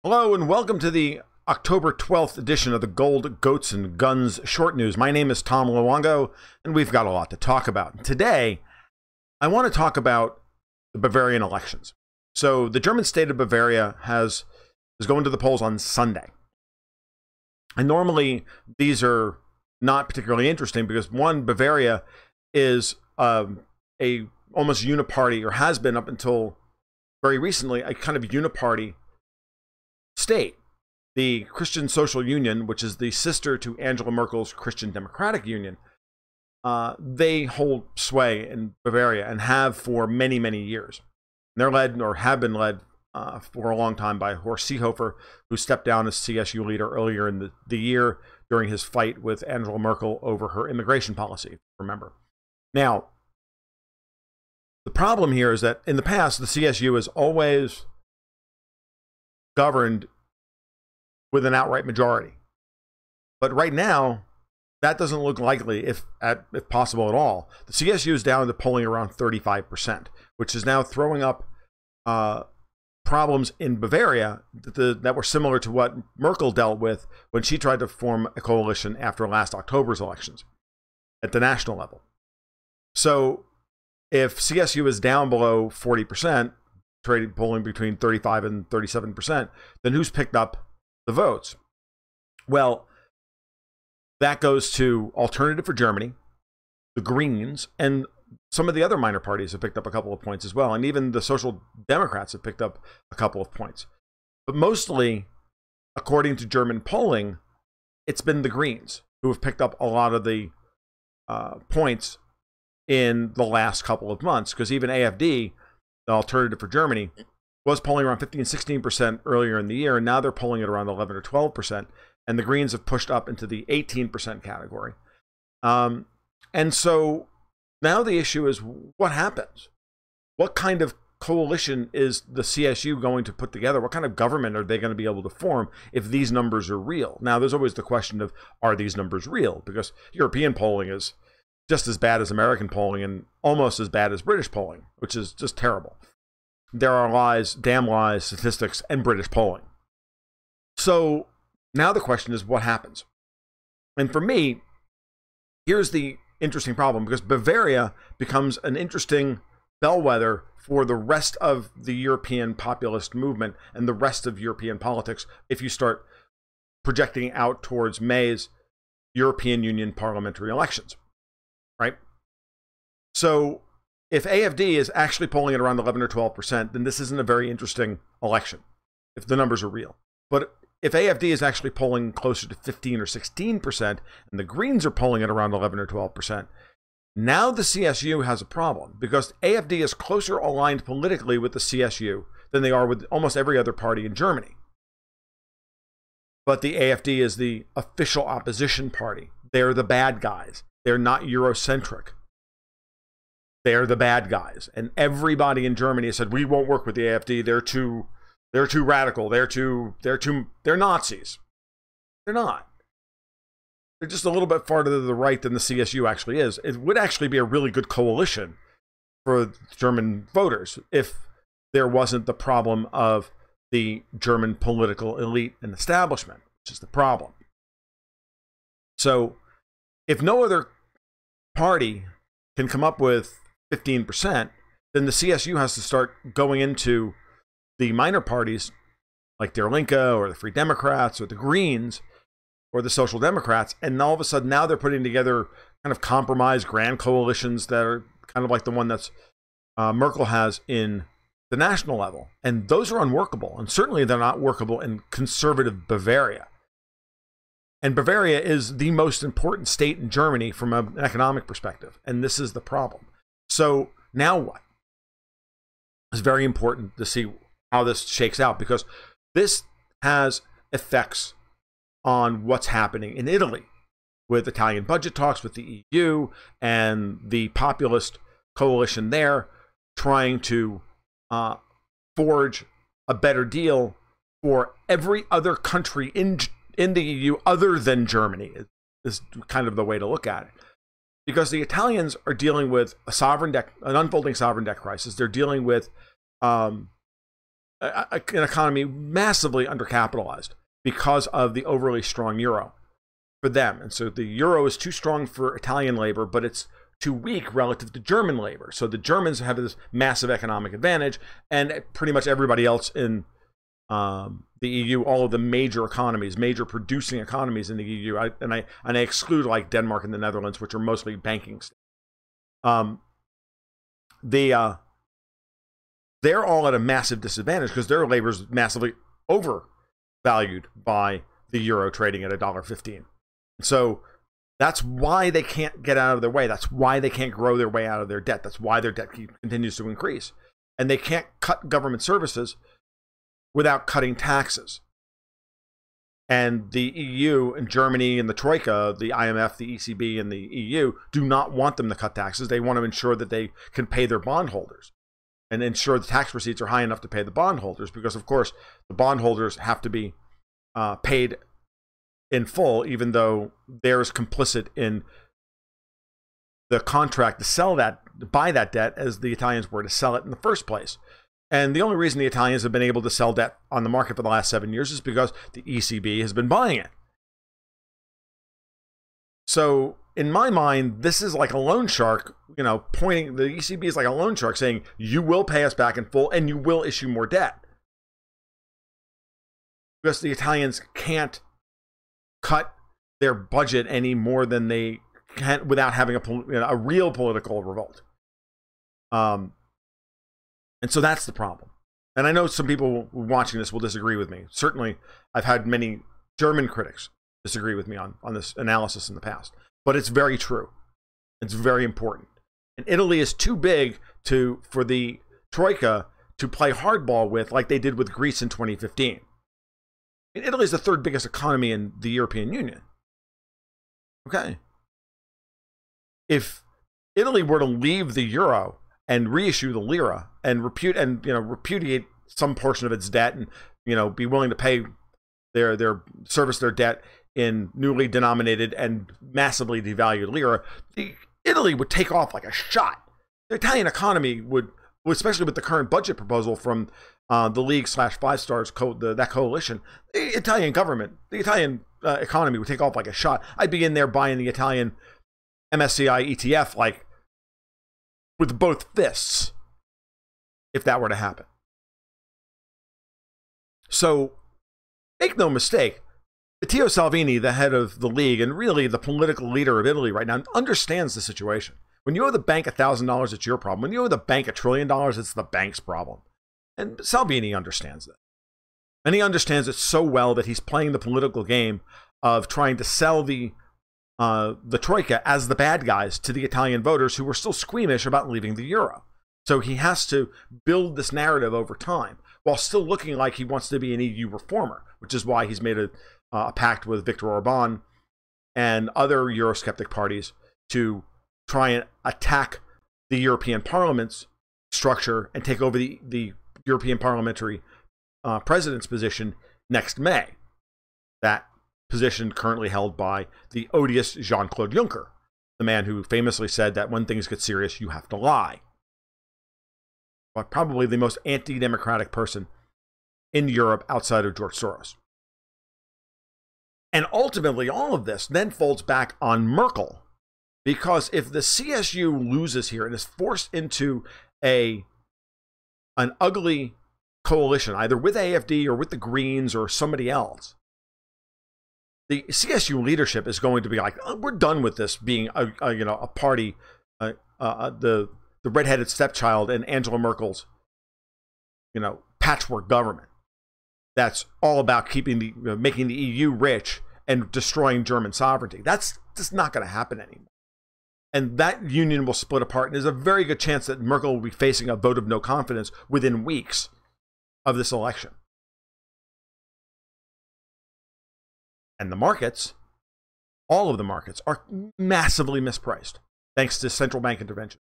Hello and welcome to the October 12th edition of the Gold, Goats, and Guns Short News. My name is Tom Luongo, and we've got a lot to talk about. Today, I want to talk about the Bavarian elections. So the German state of Bavaria is going to the polls on Sunday. And normally, these are not particularly interesting because, one, Bavaria is a almost uniparty, or has been up until very recently, a kind of uniparty state. The Christian Social Union, which is the sister to Angela Merkel's Christian Democratic Union, they hold sway in Bavaria and have for many, many years. They're led, or have been led, for a long time by Horst Seehofer, who stepped down as CSU leader earlier in the year during his fight with Angela Merkel over her immigration policy, remember. Now, the problem here is that in the past, the CSU has always governed with an outright majority. But right now, that doesn't look likely, if possible at all. The CSU is down to polling around 35%, which is now throwing up problems in Bavaria that were similar to what Merkel dealt with when she tried to form a coalition after last October's elections at the national level. So if CSU is down below 40%, polling between 35 and 37%, then who's picked up the votes? Well, that goes to Alternative for Germany, the Greens, and some of the other minor parties have picked up a couple of points as well. And even the Social Democrats have picked up a couple of points. But mostly, according to German polling, it's been the Greens who have picked up a lot of the points in the last couple of months, because even AfD, the Alternative for Germany, was polling around 15-16% earlier in the year, and now they're polling at around 11 or 12%, and the Greens have pushed up into the 18% category. And so now the issue is, what happens? What kind of coalition is the CSU going to put together? What kind of government are they going to be able to form if these numbers are real? Now, there's always the question of, are these numbers real? Because European polling is just as bad as American polling and almost as bad as British polling, which is just terrible. There are lies, damn lies, statistics, and British polling. So now the question is, what happens? And for me, here's the interesting problem, because Bavaria becomes an interesting bellwether for the rest of the European populist movement and the rest of European politics if you start projecting out towards May's European Union parliamentary elections, right? So if AfD is actually polling at around 11 or 12%, then this isn't a very interesting election, if the numbers are real. But if AfD is actually polling closer to 15 or 16%, and the Greens are polling at around 11 or 12%, now the CSU has a problem, because AfD is closer aligned politically with the CSU than they are with almost every other party in Germany. But the AfD is the official opposition party. They're the bad guys. They're not Eurocentric. They're the bad guys. And everybody in Germany has said, we won't work with the AfD. They're too radical. They're Nazis. They're not. They're just a little bit farther to the right than the CSU actually is. It would actually be a really good coalition for German voters if there wasn't the problem of the German political elite and establishment, which is the problem. So if no other party can come up with 15%, then the CSU has to start going into the minor parties like Der Linke or the Free Democrats or the Greens or the Social Democrats, and all of a sudden now they're putting together kind of compromise grand coalitions that are kind of like the one that's Merkel has in the national level. And those are unworkable, and certainly they're not workable in conservative Bavaria. And Bavaria is the most important state in Germany from an economic perspective, and this is the problem. So now what? It's very important to see how this shakes out, because this has effects on what's happening in Italy with Italian budget talks with the EU and the populist coalition there trying to forge a better deal for every other country in the EU other than Germany, is kind of the way to look at it. Because the Italians are dealing with an unfolding sovereign debt crisis. They're dealing with an economy massively undercapitalized because of the overly strong euro for them. And so the euro is too strong for Italian labor, but it's too weak relative to German labor. So the Germans have this massive economic advantage, and pretty much everybody else in the EU, all of the major economies, major producing economies in the EU, and I exclude like Denmark and the Netherlands, which are mostly banking states. They're all at a massive disadvantage because their labor is massively overvalued by the euro trading at $1.15. So that's why they can't get out of their way. That's why they can't grow their way out of their debt. That's why their debt continues to increase. And they can't cut government services without cutting taxes. And the EU and Germany and the Troika, the IMF, the ECB, and the EU do not want them to cut taxes. They want to ensure that they can pay their bondholders and ensure the tax receipts are high enough to pay the bondholders, because, of course, the bondholders have to be paid in full, even though they're complicit in the contract to sell that, to buy that debt, as the Italians were to sell it in the first place. And the only reason the Italians have been able to sell debt on the market for the last 7 years is because the ECB has been buying it. So in my mind, this is like a loan shark, the ECB is like a loan shark saying, you will pay us back in full and you will issue more debt. Because the Italians can't cut their budget any more than they can without having a real political revolt. And so that's the problem. And I know some people watching this will disagree with me. Certainly, I've had many German critics disagree with me on this analysis in the past. But it's very true. It's very important. And Italy is too big for the Troika to play hardball with, like they did with Greece in 2015. And Italy is the third biggest economy in the European Union. Okay. If Italy were to leave the euro and reissue the lira and repudiate some portion of its debt and be willing to pay service their debt in newly denominated and massively devalued lira, Italy would take off like a shot. The Italian economy would, especially with the current budget proposal from the League /Five Stars, that coalition, the Italian government, the Italian economy would take off like a shot. I'd be in there buying the Italian MSCI ETF like with both fists if that were to happen. So make no mistake, Matteo Salvini, the head of the League and really the political leader of Italy right now, understands the situation. When you owe the bank $1,000, it's your problem. When you owe the bank $1 trillion, it's the bank's problem. And Salvini understands that. And he understands it so well that he's playing the political game of trying to sell the Troika as the bad guys to the Italian voters who were still squeamish about leaving the euro. So he has to build this narrative over time while still looking like he wants to be an EU reformer, which is why he's made a pact with Viktor Orban and other Eurosceptic parties to try and attack the European Parliament's structure and take over the European parliamentary president's position next May. That position currently held by the odious Jean-Claude Juncker, the man who famously said that when things get serious, you have to lie. But probably the most anti-democratic person in Europe outside of George Soros. And ultimately, all of this then folds back on Merkel, because if the CSU loses here and is forced into an ugly coalition, either with AfD or with the Greens or somebody else, the CSU leadership is going to be like, oh, we're done with this being a party, the redheaded stepchild in Angela Merkel's patchwork government that's all about making the EU rich and destroying German sovereignty. That's just not going to happen anymore. And that union will split apart, and there's a very good chance that Merkel will be facing a vote of no confidence within weeks of this election. And the markets, all of the markets, are massively mispriced thanks to central bank intervention.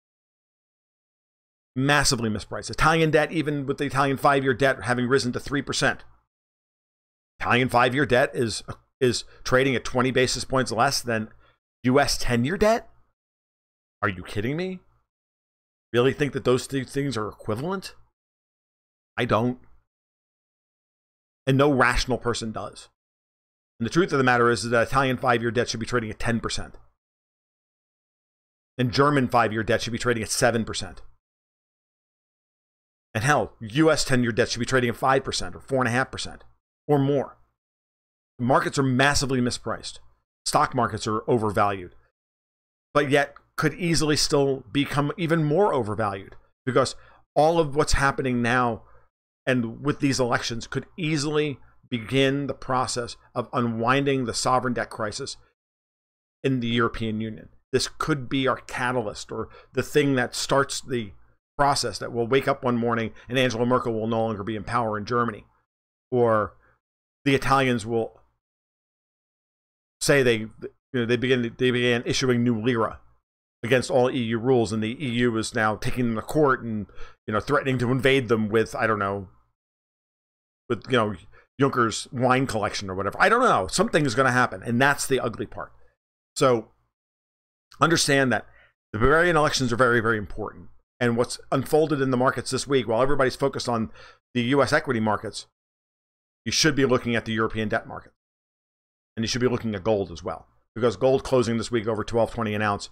Massively mispriced. Italian debt, even with the Italian 5-year debt having risen to 3%. Italian 5-year debt is trading at 20 basis points less than US 10-year debt? Are you kidding me? Really think that those two things are equivalent? I don't. And no rational person does. And the truth of the matter is that Italian 5-year debt should be trading at 10%. And German 5-year debt should be trading at 7%. And hell, US 10-year debt should be trading at 5% or 4.5% or more. The markets are massively mispriced. Stock markets are overvalued. But yet could easily still become even more overvalued because all of what's happening now and with these elections could easily begin the process of unwinding the sovereign debt crisis in the European Union. This could be our catalyst or the thing that starts the process that will wake up one morning and Angela Merkel will no longer be in power in Germany. Or the Italians will say they began issuing new lira against all EU rules, and the EU is now taking them to court and threatening to invade them with, I don't know, with Juncker's wine collection or whatever. I don't know. Something is going to happen, and that's the ugly part. So understand that the Bavarian elections are very, very important. And what's unfolded in the markets this week, while everybody's focused on the U.S. equity markets, you should be looking at the European debt market. And you should be looking at gold as well. Because gold closing this week over $12.20 an ounce,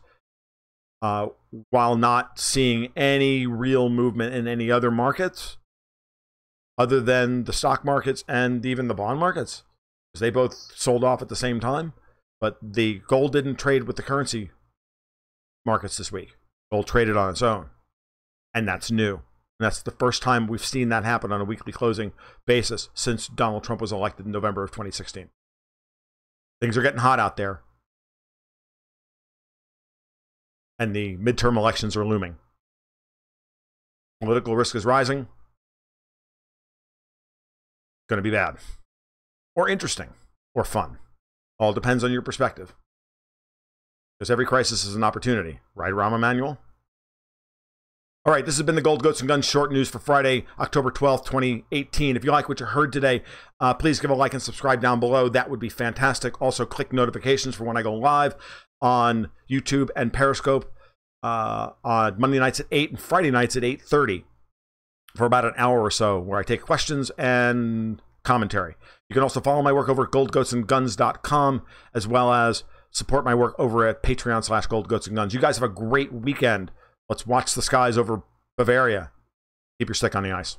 while not seeing any real movement in any other markets, other than the stock markets and even the bond markets, because they both sold off at the same time. But the gold didn't trade with the currency markets this week. Gold traded on its own. And that's new. And that's the first time we've seen that happen on a weekly closing basis since Donald Trump was elected in November of 2016. Things are getting hot out there. And the midterm elections are looming. Political risk is rising. Going to be bad. Or interesting. Or fun. All depends on your perspective. Because every crisis is an opportunity. Right, Rahm Emanuel? All right, this has been the Gold, Goats, and Guns short news for Friday, October 12th, 2018. If you like what you heard today, please give a like and subscribe down below. That would be fantastic. Also, click notifications for when I go live on YouTube and Periscope on Monday nights at 8 and Friday nights at 8:30 for about an hour or so, where I take questions and commentary. You can also follow my work over at goldgoatsandguns.com, as well as support my work over at Patreon/goldgoatsandguns. You guys have a great weekend. Let's watch the skies over Bavaria. Keep your stick on the ice.